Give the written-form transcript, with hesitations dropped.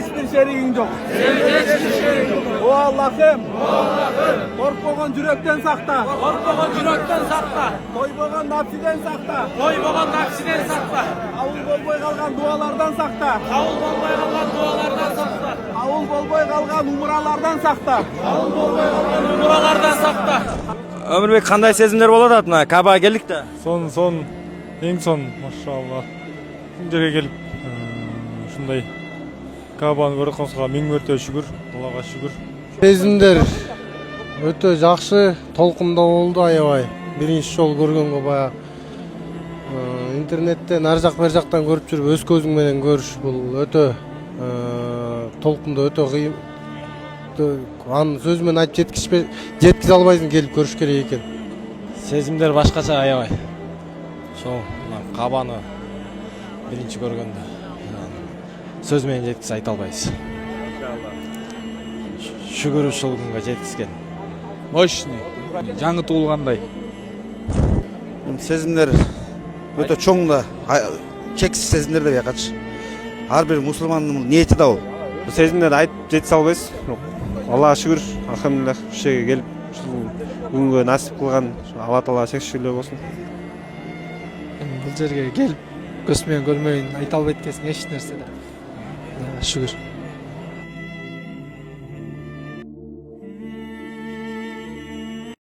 hiçbir şeriğin yok. O Allah'ım. Korkmagan yürekten sakla. Koymagan nafsiden sakla. Avul bolboy kalgan dualardan sakla. Avul bolboy kalgan umuralardan sakla. Ömürbek qanday sezimler boladi atına? Kaba geldik de. Son eng son maşallah. Бұл жерге келіп ушундай Кабаны көріп қалғанымызға миң мәрте шүгүр, Аллага шүгүр. Сезимдер өтө жакшы, толкундоо болду аябай. Биринчи жолу көргөнгө баягы интернеттен ар жак бер жактан көрүп жүрүп өз көзүң менен көрүш бул өтө толкундуу, өтө кыйын. Аны сөз менен айтып жеткизе албайсың, келип көрүш керек экен. Сезимдер башкача аябай. Сол Кабаны биринчи көргөндө сөз менен жеткизе айта албайбыз. Шүгүр ушул күнгө жеткизген. Мощный. Жаңы туулгандай. Сезимдер өтө чоң да, чексиз сезимдер деп якачы. Ар бир мусулмандын ниети да бул. Сезимдерди айтып жеткизе албайбыз. Аллага шүгүр, алхамдулилlah, ушул жерге келип, ушул күнгө насип кылган Алла Таала чек шүгүрлөр болсун. Бул жерге келип көз менен көрмөйүн айта албайт экенсиң эч нерсе да. Шүгүр.